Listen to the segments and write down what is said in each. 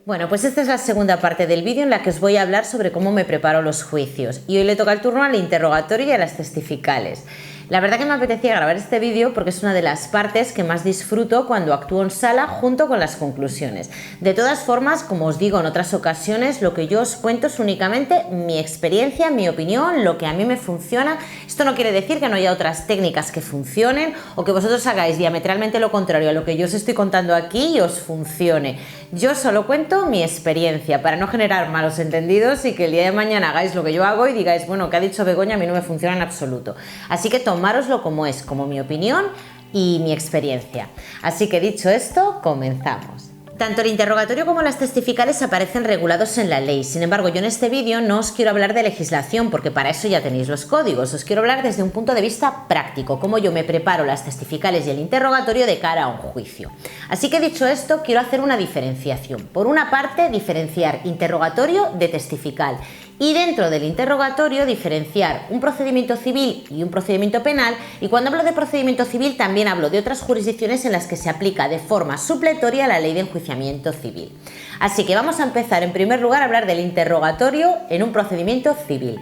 Bueno, pues esta es la segunda parte del vídeo en la que os voy a hablar sobre cómo me preparo los juicios. Y hoy le toca el turno al interrogatorio y a las testificales. La verdad que me apetecía grabar este vídeo porque es una de las partes que más disfruto cuando actúo en sala junto con las conclusiones. De todas formas, como os digo en otras ocasiones, lo que yo os cuento es únicamente mi experiencia, mi opinión, lo que a mí me funciona. Esto no quiere decir que no haya otras técnicas que funcionen o que vosotros hagáis diametralmente lo contrario a lo que yo os estoy contando aquí y os funcione. Yo solo cuento mi experiencia para no generar malos entendidos y que el día de mañana hagáis lo que yo hago y digáis, bueno, que ha dicho Begoña, a mí no me funciona en absoluto. Así que tomároslo como es, como mi opinión y mi experiencia. Así que dicho esto, comenzamos. Tanto el interrogatorio como las testificales aparecen regulados en la ley. Sin embargo, yo en este vídeo no os quiero hablar de legislación porque para eso ya tenéis los códigos. Os quiero hablar desde un punto de vista práctico, cómo yo me preparo las testificales y el interrogatorio de cara a un juicio. Así que dicho esto, quiero hacer una diferenciación. Por una parte, diferenciar interrogatorio de testifical. Y dentro del interrogatorio diferenciar un procedimiento civil y un procedimiento penal, y cuando hablo de procedimiento civil también hablo de otras jurisdicciones en las que se aplica de forma supletoria la ley de enjuiciamiento civil. Así que vamos a empezar en primer lugar a hablar del interrogatorio en un procedimiento civil.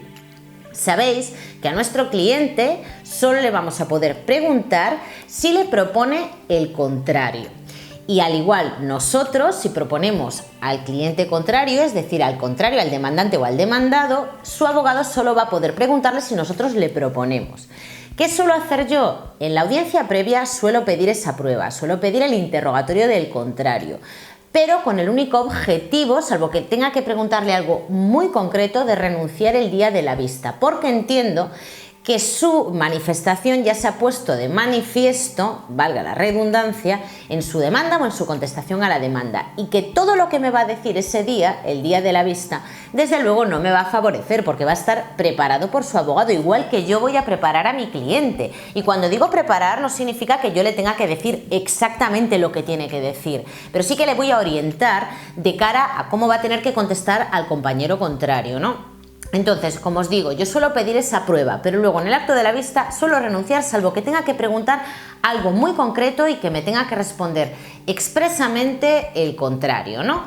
Sabéis que a nuestro cliente solo le vamos a poder preguntar si le propone el contrario. Y al igual nosotros, si proponemos al cliente contrario, es decir, al contrario, al demandante o al demandado, su abogado solo va a poder preguntarle si nosotros le proponemos. ¿Qué suelo hacer yo? En la audiencia previa suelo pedir esa prueba, suelo pedir el interrogatorio del contrario, pero con el único objetivo, salvo que tenga que preguntarle algo muy concreto, de renunciar el día de la vista, porque entiendo que su manifestación ya se ha puesto de manifiesto, valga la redundancia, en su demanda o en su contestación a la demanda, y que todo lo que me va a decir ese día, el día de la vista, desde luego no me va a favorecer porque va a estar preparado por su abogado, igual que yo voy a preparar a mi cliente. Y cuando digo preparar no significa que yo le tenga que decir exactamente lo que tiene que decir, pero sí que le voy a orientar de cara a cómo va a tener que contestar al compañero contrario, ¿no? Entonces, como os digo, yo suelo pedir esa prueba, pero luego en el acto de la vista suelo renunciar salvo que tenga que preguntar algo muy concreto y que me tenga que responder expresamente el contrario, ¿no?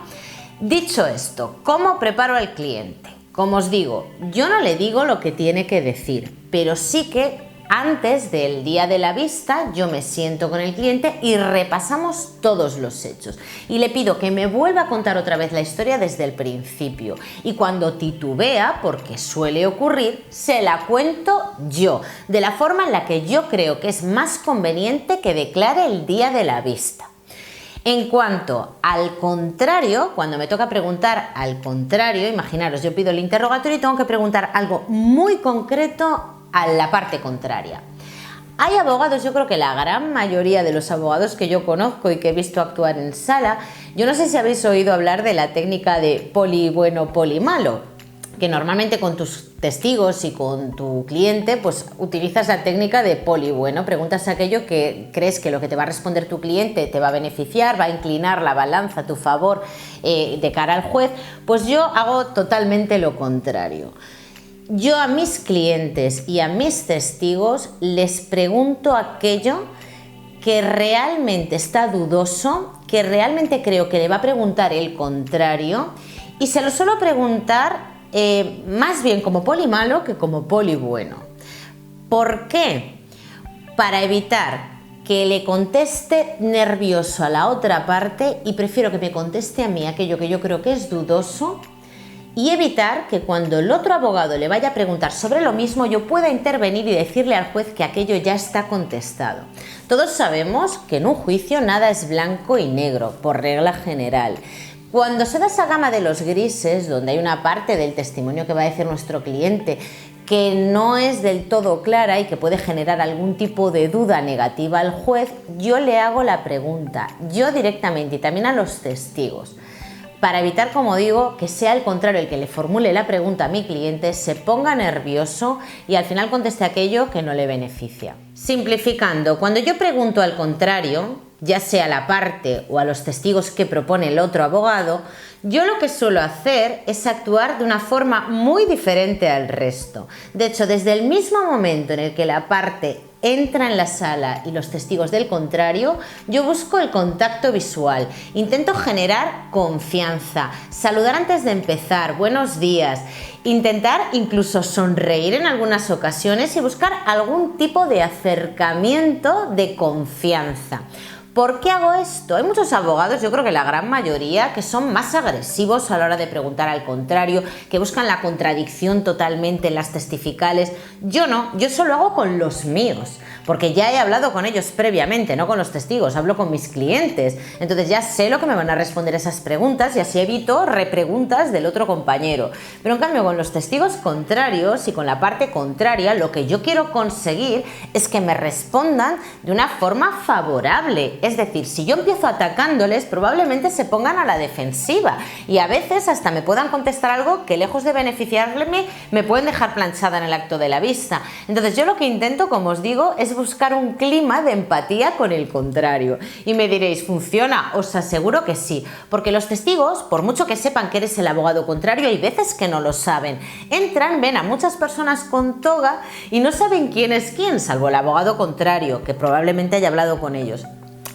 Dicho esto, ¿cómo preparo al cliente? Como os digo, yo no le digo lo que tiene que decir, pero sí que antes del día de la vista yo me siento con el cliente y repasamos todos los hechos y le pido que me vuelva a contar otra vez la historia desde el principio, y cuando titubea, porque suele ocurrir, se la cuento yo, de la forma en la que yo creo que es más conveniente que declare el día de la vista. En cuanto al contrario, cuando me toca preguntar al contrario, imaginaros, yo pido el interrogatorio y tengo que preguntar algo muy concreto a la parte contraria. Hay abogados, yo creo que la gran mayoría de los abogados que yo conozco y que he visto actuar en sala, yo no sé si habéis oído hablar de la técnica de poli bueno, poli malo, que normalmente con tus testigos y con tu cliente pues utilizas la técnica de poli bueno, preguntas aquello que crees que lo que te va a responder tu cliente te va a beneficiar, va a inclinar la balanza a tu favor de cara al juez. Pues yo hago totalmente lo contrario. Yo a mis clientes y a mis testigos les pregunto aquello que realmente está dudoso, que realmente creo que le va a preguntar el contrario, y se lo suelo preguntar más bien como poli malo que como poli bueno. ¿Por qué? Para evitar que le conteste nervioso a la otra parte, y prefiero que me conteste a mí aquello que yo creo que es dudoso, y evitar que cuando el otro abogado le vaya a preguntar sobre lo mismo yo pueda intervenir y decirle al juez que aquello ya está contestado. Todos sabemos que en un juicio nada es blanco y negro, por regla general. Cuando se da esa gama de los grises, donde hay una parte del testimonio que va a decir nuestro cliente que no es del todo clara y que puede generar algún tipo de duda negativa al juez, yo le hago la pregunta, yo directamente, y también a los testigos, para evitar, como digo, que sea el contrario el que le formule la pregunta a mi cliente, se ponga nervioso y al final conteste aquello que no le beneficia. Simplificando, cuando yo pregunto al contrario, ya sea a la parte o a los testigos que propone el otro abogado, yo lo que suelo hacer es actuar de una forma muy diferente al resto. De hecho, desde el mismo momento en el que la parte entra en la sala y los testigos del contrario, yo busco el contacto visual, intento generar confianza, saludar antes de empezar, buenos días, intentar incluso sonreír en algunas ocasiones y buscar algún tipo de acercamiento de confianza. ¿Por qué hago esto? Hay muchos abogados, yo creo que la gran mayoría, que son más agresivos a la hora de preguntar al contrario, que buscan la contradicción totalmente en las testificales. Yo no, yo solo hago con los míos, porque ya he hablado con ellos previamente, no con los testigos, hablo con mis clientes. Entonces ya sé lo que me van a responder esas preguntas y así evito repreguntas del otro compañero. Pero en cambio con los testigos contrarios y con la parte contraria, lo que yo quiero conseguir es que me respondan de una forma favorable. Es decir, si yo empiezo atacándoles, probablemente se pongan a la defensiva y a veces hasta me puedan contestar algo que lejos de beneficiarme, me pueden dejar planchada en el acto de la vista. Entonces yo lo que intento, como os digo, es buscar un clima de empatía con el contrario. Y me diréis, ¿funciona? Os aseguro que sí, porque los testigos, por mucho que sepan que eres el abogado contrario, hay veces que no lo saben. Entran, ven a muchas personas con toga y no saben quién es quién, salvo el abogado contrario, que probablemente haya hablado con ellos.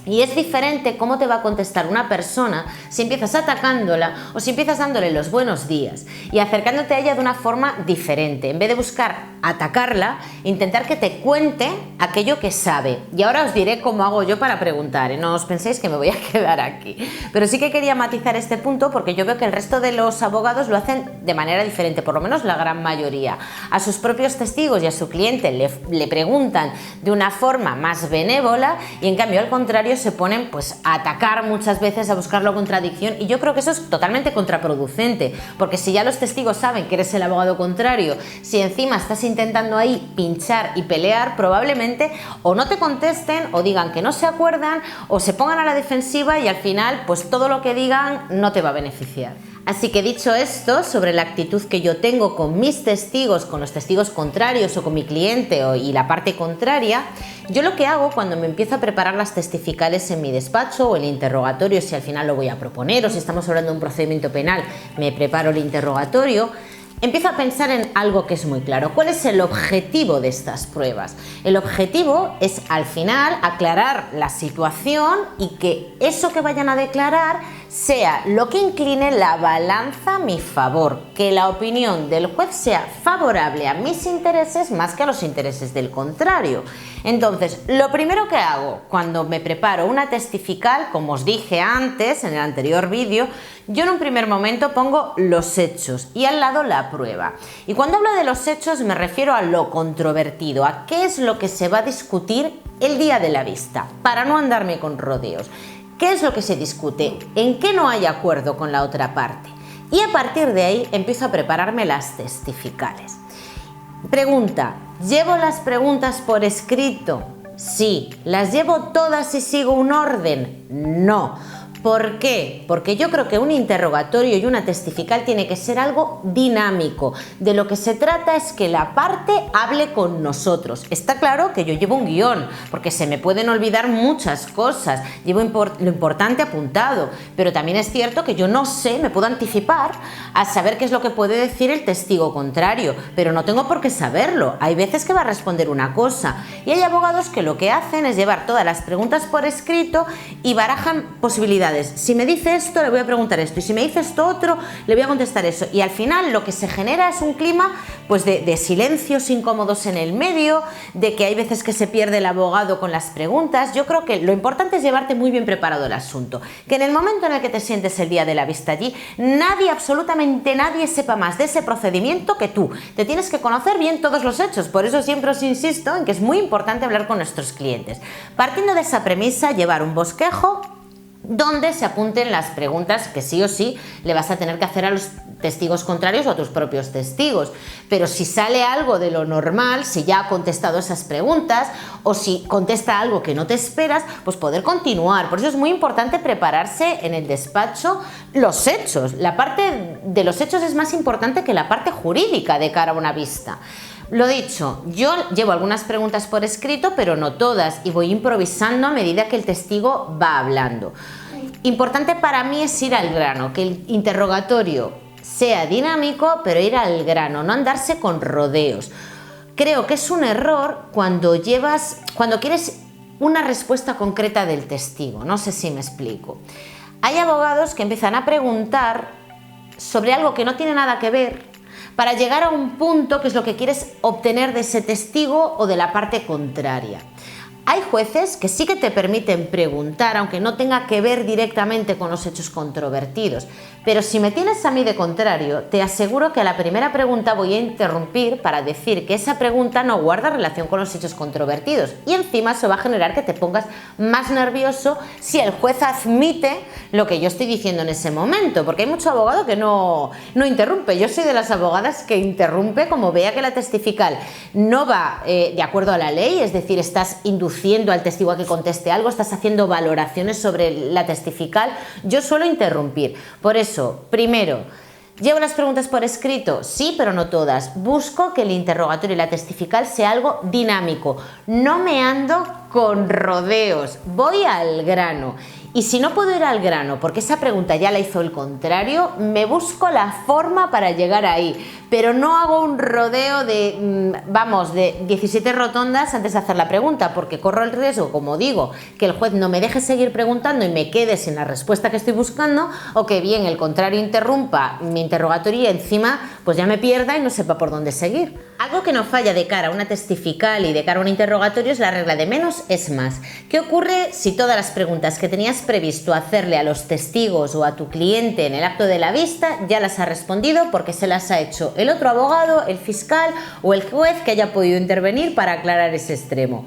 Y es diferente cómo te va a contestar una persona si empiezas atacándola o si empiezas dándole los buenos días y acercándote a ella de una forma diferente. En vez de buscar atacarla, intentar que te cuente aquello que sabe. Y ahora os diré cómo hago yo para preguntar, ¿eh? No os penséis que me voy a quedar aquí. Pero sí que quería matizar este punto porque yo veo que el resto de los abogados lo hacen de manera diferente, por lo menos la gran mayoría. A sus propios testigos y a su cliente le preguntan de una forma más benévola y en cambio al contrario se ponen pues a atacar muchas veces, a buscar la contradicción, y yo creo que eso es totalmente contraproducente, porque si ya los testigos saben que eres el abogado contrario, si encima estás intentando ahí pinchar y pelear, probablemente o no te contesten o digan que no se acuerdan o se pongan a la defensiva y al final pues todo lo que digan no te va a beneficiar. Así que dicho esto, sobre la actitud que yo tengo con mis testigos, con los testigos contrarios o con mi cliente y la parte contraria, yo lo que hago cuando me empiezo a preparar las testificales en mi despacho o el interrogatorio, si al final lo voy a proponer o si estamos hablando de un procedimiento penal, me preparo el interrogatorio, empiezo a pensar en algo que es muy claro. ¿Cuál es el objetivo de estas pruebas? El objetivo es al final aclarar la situación y que eso que vayan a declarar sea lo que incline la balanza a mi favor, que la opinión del juez sea favorable a mis intereses más que a los intereses del contrario. Entonces, lo primero que hago cuando me preparo una testifical, como os dije antes en el anterior vídeo, yo en un primer momento pongo los hechos y al lado la prueba. Y cuando hablo de los hechos me refiero a lo controvertido, a qué es lo que se va a discutir el día de la vista, para no andarme con rodeos. ¿Qué es lo que se discute? ¿En qué no hay acuerdo con la otra parte? Y a partir de ahí empiezo a prepararme las testificales. Pregunta, ¿llevo las preguntas por escrito? Sí. ¿Las llevo todas y sigo un orden? No. ¿Por qué? Porque yo creo que un interrogatorio y una testifical tiene que ser algo dinámico. De lo que se trata es que la parte hable con nosotros. Está claro que yo llevo un guión, porque se me pueden olvidar muchas cosas, llevo lo importante apuntado, pero también es cierto que yo no sé, me puedo anticipar a saber qué es lo que puede decir el testigo contrario, pero no tengo por qué saberlo. Hay veces que va a responder una cosa y hay abogados que lo que hacen es llevar todas las preguntas por escrito y barajan posibilidades. Si me dice esto, le voy a preguntar esto, y si me dice esto otro, le voy a contestar eso, y al final lo que se genera es un clima pues de silencios incómodos en el medio, de que hay veces que se pierde el abogado con las preguntas. Yo creo que lo importante es llevarte muy bien preparado el asunto, que en el momento en el que te sientes el día de la vista allí, nadie, absolutamente nadie sepa más de ese procedimiento que tú. Te tienes que conocer bien todos los hechos, por eso siempre os insisto en que es muy importante hablar con nuestros clientes. Partiendo de esa premisa, llevar un bosquejo donde se apunten las preguntas que sí o sí le vas a tener que hacer a los testigos contrarios o a tus propios testigos. Pero si sale algo de lo normal, si ya ha contestado esas preguntas o si contesta algo que no te esperas, pues poder continuar. Por eso es muy importante prepararse en el despacho los hechos. La parte de los hechos es más importante que la parte jurídica de cara a una vista. Lo dicho, yo llevo algunas preguntas por escrito, pero no todas, y voy improvisando a medida que el testigo va hablando. Importante para mí es ir al grano, que el interrogatorio sea dinámico, pero ir al grano, no andarse con rodeos. creo que es un error cuando quieres una respuesta concreta del testigo. No sé si me explico. Hay abogados que empiezan a preguntar sobre algo que no tiene nada que ver para llegar a un punto que es lo que quieres obtener de ese testigo o de la parte contraria. Hay jueces que sí que te permiten preguntar, aunque no tenga que ver directamente con los hechos controvertidos. Pero si me tienes a mí de contrario, te aseguro que a la primera pregunta voy a interrumpir para decir que esa pregunta no guarda relación con los hechos controvertidos. Y encima eso va a generar que te pongas más nervioso si el juez admite lo que yo estoy diciendo en ese momento. Porque hay mucho abogado que no interrumpe. Yo soy de las abogadas que interrumpe como vea que la testifical no va de acuerdo a la ley, es decir, estás induciendo al testigo a que conteste algo, estás haciendo valoraciones sobre la testifical. Yo suelo interrumpir. Por eso, primero, ¿llevo las preguntas por escrito? Sí, pero no todas. Busco que el interrogatorio y la testifical sea algo dinámico. No me ando con rodeos, voy al grano. Y si no puedo ir al grano, porque esa pregunta ya la hizo el contrario, me busco la forma para llegar ahí. Pero no hago un rodeo de 17 rotondas antes de hacer la pregunta, porque corro el riesgo, como digo, que el juez no me deje seguir preguntando y me quede sin la respuesta que estoy buscando, o que bien el contrario interrumpa mi interrogatorio y encima pues ya me pierda y no sepa por dónde seguir. Algo que no falla de cara a una testifical y de cara a un interrogatorio es la regla de menos es más. ¿Qué ocurre si todas las preguntas que tenías previsto hacerle a los testigos o a tu cliente en el acto de la vista ya las ha respondido porque se las ha hecho el otro abogado, el fiscal o el juez que haya podido intervenir para aclarar ese extremo?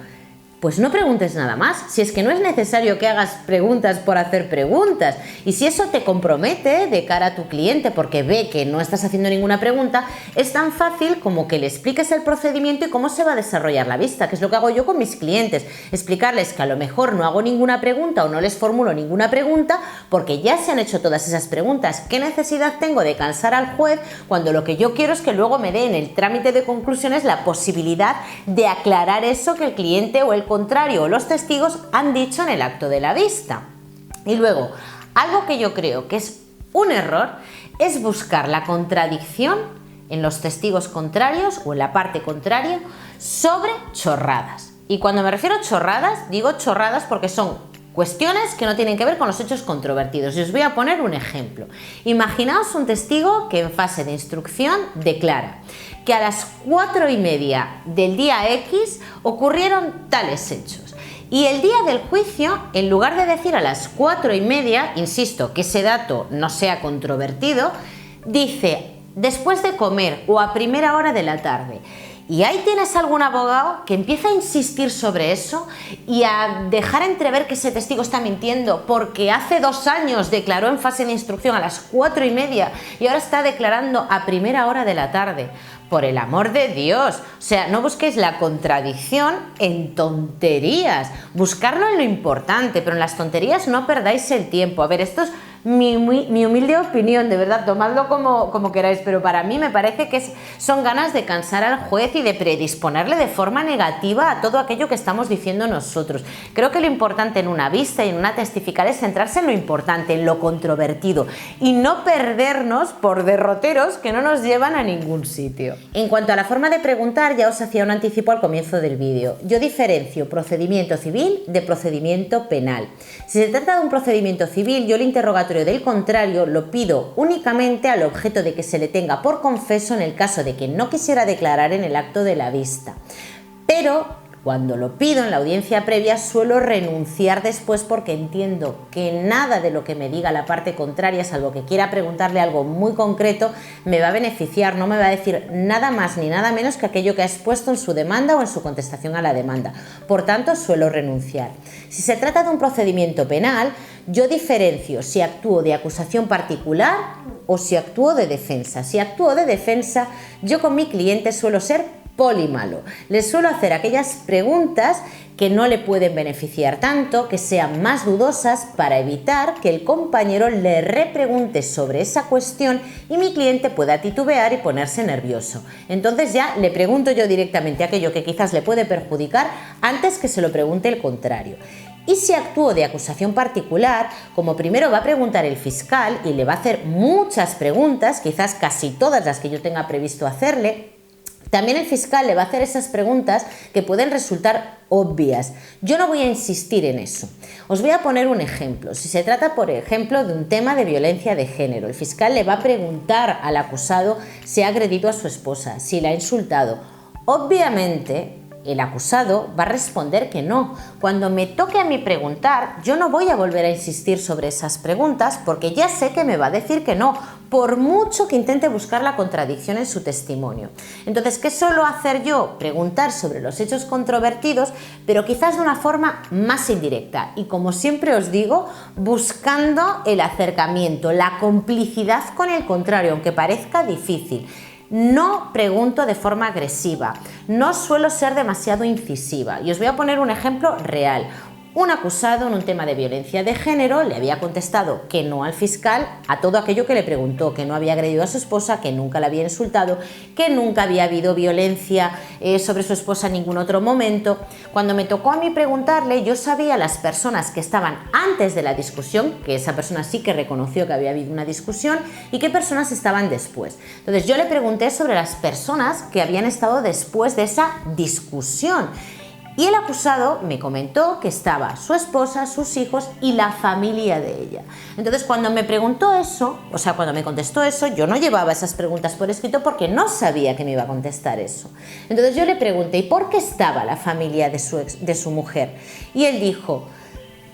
Pues no preguntes nada más, si es que no es necesario que hagas preguntas por hacer preguntas. Y si eso te compromete de cara a tu cliente porque ve que no estás haciendo ninguna pregunta, es tan fácil como que le expliques el procedimiento y cómo se va a desarrollar la vista, que es lo que hago yo con mis clientes. Explicarles que a lo mejor no hago ninguna pregunta o no les formulo ninguna pregunta porque ya se han hecho todas esas preguntas. ¿Qué necesidad tengo de cansar al juez cuando lo que yo quiero es que luego me dé en el trámite de conclusiones la posibilidad de aclarar eso que el cliente o el contrario o los testigos han dicho en el acto de la vista? Y luego, algo que yo creo que es un error es buscar la contradicción en los testigos contrarios o en la parte contraria sobre chorradas. Y cuando me refiero a chorradas, digo chorradas porque son cuestiones que no tienen que ver con los hechos controvertidos. Y os voy a poner un ejemplo. Imaginaos un testigo que en fase de instrucción declara que a las 4:30 del día X ocurrieron tales hechos. Y el día del juicio, en lugar de decir a las 4:30, insisto, que ese dato no sea controvertido, dice después de comer o a primera hora de la tarde. Y ahí tienes algún abogado que empieza a insistir sobre eso y a dejar entrever que ese testigo está mintiendo porque hace 2 años declaró en fase de instrucción a las 4:30 y ahora está declarando a primera hora de la tarde. Por el amor de Dios, o sea, no busquéis la contradicción en tonterías, buscarlo en lo importante, pero en las tonterías no perdáis el tiempo. A ver, esto es mi humilde opinión, de verdad, tomadlo como queráis, pero para mí me parece que son ganas de cansar al juez y de predisponerle de forma negativa a todo aquello que estamos diciendo nosotros. Creo que lo importante en una vista y en una testifical es centrarse en lo importante, en lo controvertido y no perdernos por derroteros que no nos llevan a ningún sitio. En cuanto a la forma de preguntar, ya os hacía un anticipo al comienzo del vídeo. Yo diferencio procedimiento civil de procedimiento penal. Si se trata de un procedimiento civil, yo el interrogatorio del contrario lo pido únicamente al objeto de que se le tenga por confeso en el caso de que no quisiera declarar en el acto de la vista. Pero cuando lo pido en la audiencia previa suelo renunciar después porque entiendo que nada de lo que me diga la parte contraria, salvo que quiera preguntarle algo muy concreto, me va a beneficiar, no me va a decir nada más ni nada menos que aquello que ha expuesto en su demanda o en su contestación a la demanda. Por tanto, suelo renunciar. Si se trata de un procedimiento penal, yo diferencio si actúo de acusación particular o si actúo de defensa. Si actúo de defensa, yo con mi cliente suelo ser polimalo. Les suelo hacer aquellas preguntas que no le pueden beneficiar tanto, que sean más dudosas para evitar que el compañero le repregunte sobre esa cuestión y mi cliente pueda titubear y ponerse nervioso. Entonces ya le pregunto yo directamente aquello que quizás le puede perjudicar antes que se lo pregunte el contrario. Y si actúo de acusación particular, como primero va a preguntar el fiscal y le va a hacer muchas preguntas, quizás casi todas las que yo tenga previsto hacerle, También el fiscal le va a hacer esas preguntas que pueden resultar obvias. Yo no voy a insistir en eso. Os voy a poner un ejemplo. Si se trata, por ejemplo, de un tema de violencia de género, el fiscal le va a preguntar al acusado si ha agredido a su esposa, si la ha insultado. Obviamente, el acusado va a responder que no. Cuando me toque a mí preguntar, yo no voy a volver a insistir sobre esas preguntas porque ya sé que me va a decir que no, por mucho que intente buscar la contradicción en su testimonio. Entonces, ¿qué suelo hacer yo? Preguntar sobre los hechos controvertidos, pero quizás de una forma más indirecta y, como siempre os digo, buscando el acercamiento, la complicidad con el contrario, aunque parezca difícil. No pregunto de forma agresiva, no suelo ser demasiado incisiva y os voy a poner un ejemplo real. Un acusado en un tema de violencia de género le había contestado que no al fiscal a todo aquello que le preguntó, que no había agredido a su esposa, que nunca la había insultado, que nunca había habido violencia sobre su esposa en ningún otro momento. Cuando me tocó a mí preguntarle, yo sabía las personas que estaban antes de la discusión, que esa persona sí que reconoció que había habido una discusión, y qué personas estaban después. Entonces yo le pregunté sobre las personas que habían estado después de esa discusión. Y el acusado me comentó que estaba su esposa, sus hijos y la familia de ella. Entonces, cuando me preguntó eso, o sea, cuando me contestó eso, yo no llevaba esas preguntas por escrito porque no sabía que me iba a contestar eso. Entonces yo le pregunté, ¿y por qué estaba la familia de su mujer? Y él dijo,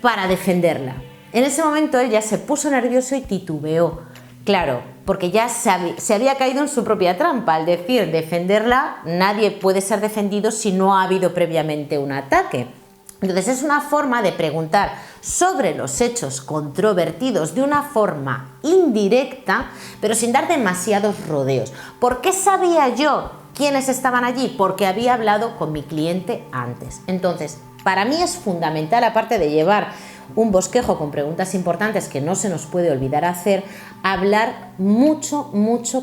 para defenderla. En ese momento él ya se puso nervioso y titubeó. Claro, porque ya se había caído en su propia trampa. Al decir defenderla, nadie puede ser defendido si no ha habido previamente un ataque. Entonces es una forma de preguntar sobre los hechos controvertidos de una forma indirecta, pero sin dar demasiados rodeos. ¿Por qué sabía yo quiénes estaban allí? Porque había hablado con mi cliente antes. Entonces, para mí es fundamental, aparte de llevar un bosquejo con preguntas importantes que no se nos puede olvidar hacer, hablar mucho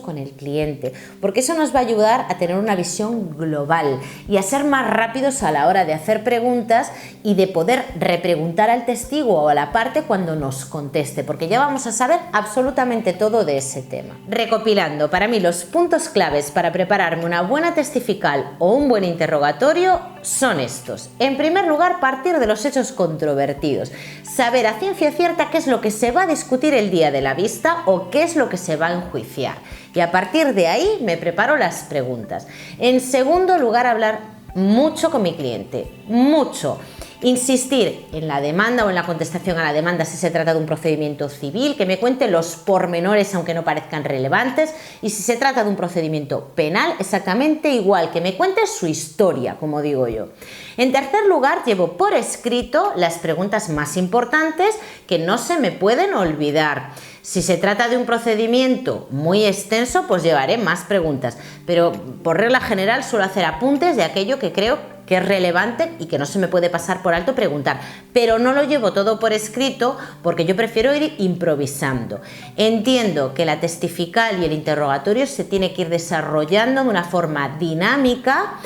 con el cliente, porque eso nos va a ayudar a tener una visión global y a ser más rápidos a la hora de hacer preguntas y de poder repreguntar al testigo o a la parte cuando nos conteste, porque ya vamos a saber absolutamente todo de ese tema. Recopilando, para mí los puntos claves para prepararme una buena testifical o un buen interrogatorio son estos. En primer lugar, partir de los hechos controvertidos. Saber a ciencia cierta qué es lo que se va a discutir el día de la vista o qué es lo que se va a enjuiciar. Y a partir de ahí me preparo las preguntas. En segundo lugar, hablar mucho con mi cliente. Mucho. Insistir en la demanda o en la contestación a la demanda si se trata de un procedimiento civil, que me cuente los pormenores aunque no parezcan relevantes, y si se trata de un procedimiento penal, exactamente igual, que me cuente su historia, como digo yo. En tercer lugar, llevo por escrito las preguntas más importantes que no se me pueden olvidar. Si se trata de un procedimiento muy extenso, pues llevaré más preguntas, pero por regla general suelo hacer apuntes de aquello que creo que es relevante y que no se me puede pasar por alto preguntar, pero no lo llevo todo por escrito porque yo prefiero ir improvisando. Entiendo que la testifical y el interrogatorio se tiene que ir desarrollando de una forma dinámica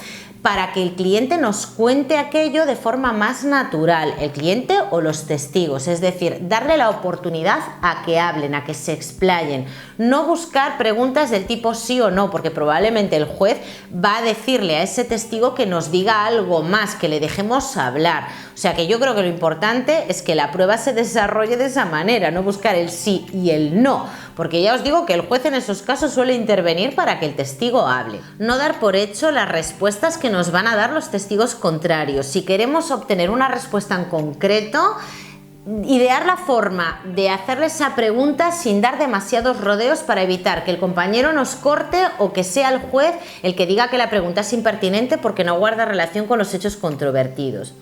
para que el cliente nos cuente aquello de forma más natural, el cliente o los testigos, es decir, darle la oportunidad a que hablen, a que se explayen, no buscar preguntas del tipo sí o no, porque probablemente el juez va a decirle a ese testigo que nos diga algo más, que le dejemos hablar. O sea que yo creo que lo importante es que la prueba se desarrolle de esa manera, no buscar el sí y el no, porque ya os digo que el juez en esos casos suele intervenir para que el testigo hable. No dar por hecho las respuestas que nos van a dar los testigos contrarios. Si queremos obtener una respuesta en concreto, idear la forma de hacerle esa pregunta sin dar demasiados rodeos para evitar que el compañero nos corte o que sea el juez el que diga que la pregunta es impertinente porque no guarda relación con los hechos controvertidos.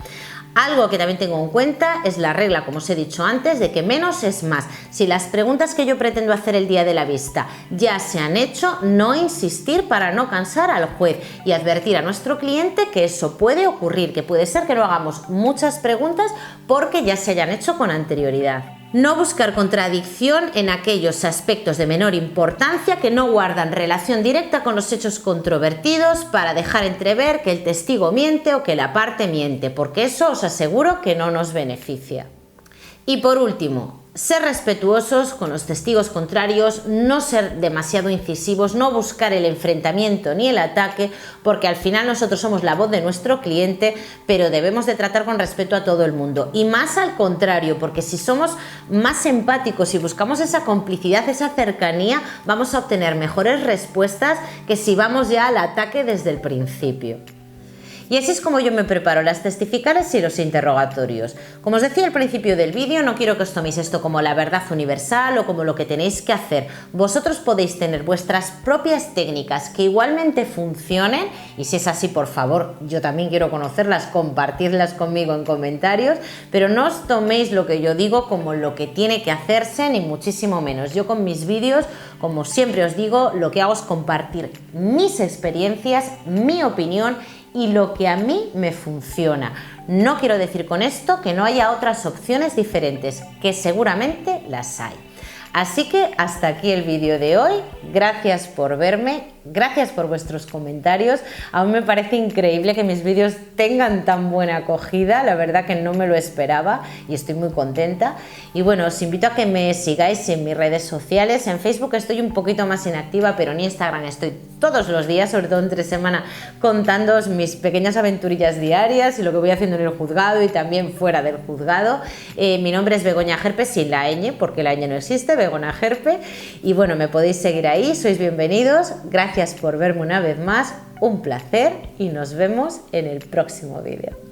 Algo que también tengo en cuenta es la regla, como os he dicho antes, de que menos es más. Si las preguntas que yo pretendo hacer el día de la vista ya se han hecho, no insistir para no cansar al juez y advertir a nuestro cliente que eso puede ocurrir, que puede ser que no hagamos muchas preguntas porque ya se hayan hecho con anterioridad. No buscar contradicción en aquellos aspectos de menor importancia que no guardan relación directa con los hechos controvertidos para dejar entrever que el testigo miente o que la parte miente, porque eso os aseguro que no nos beneficia. Y por último, ser respetuosos con los testigos contrarios, no ser demasiado incisivos, no buscar el enfrentamiento ni el ataque, porque al final nosotros somos la voz de nuestro cliente, pero debemos de tratar con respeto a todo el mundo. Y más al contrario, porque si somos más empáticos y buscamos esa complicidad, esa cercanía, vamos a obtener mejores respuestas que si vamos ya al ataque desde el principio. Y así es como yo me preparo las testificales y los interrogatorios. Como os decía al principio del vídeo, no quiero que os toméis esto como la verdad universal o como lo que tenéis que hacer. Vosotros podéis tener vuestras propias técnicas que igualmente funcionen, y si es así, por favor, yo también quiero conocerlas, compartidlas conmigo en comentarios, pero no os toméis lo que yo digo como lo que tiene que hacerse, ni muchísimo menos. Yo con mis vídeos, como siempre os digo, lo que hago es compartir mis experiencias, mi opinión y lo que a mí me funciona. No quiero decir con esto que no haya otras opciones diferentes, que seguramente las hay. Así que hasta aquí el vídeo de hoy. Gracias por verme, gracias por vuestros comentarios. A mí me parece increíble que mis vídeos tengan tan buena acogida, la verdad que no me lo esperaba y estoy muy contenta. Y bueno, os invito a que me sigáis en mis redes sociales. En Facebook estoy un poquito más inactiva, pero en Instagram estoy todos los días, sobre todo entre semana, contándoos mis pequeñas aventurillas diarias y lo que voy haciendo en el juzgado y también fuera del juzgado. Mi nombre es Begoña Gerpe, sin la ñ, porque la ñ no existe, Begoña Gerpe. Y bueno, me podéis seguir ahí, sois bienvenidos. Gracias por verme una vez más, un placer y nos vemos en el próximo vídeo.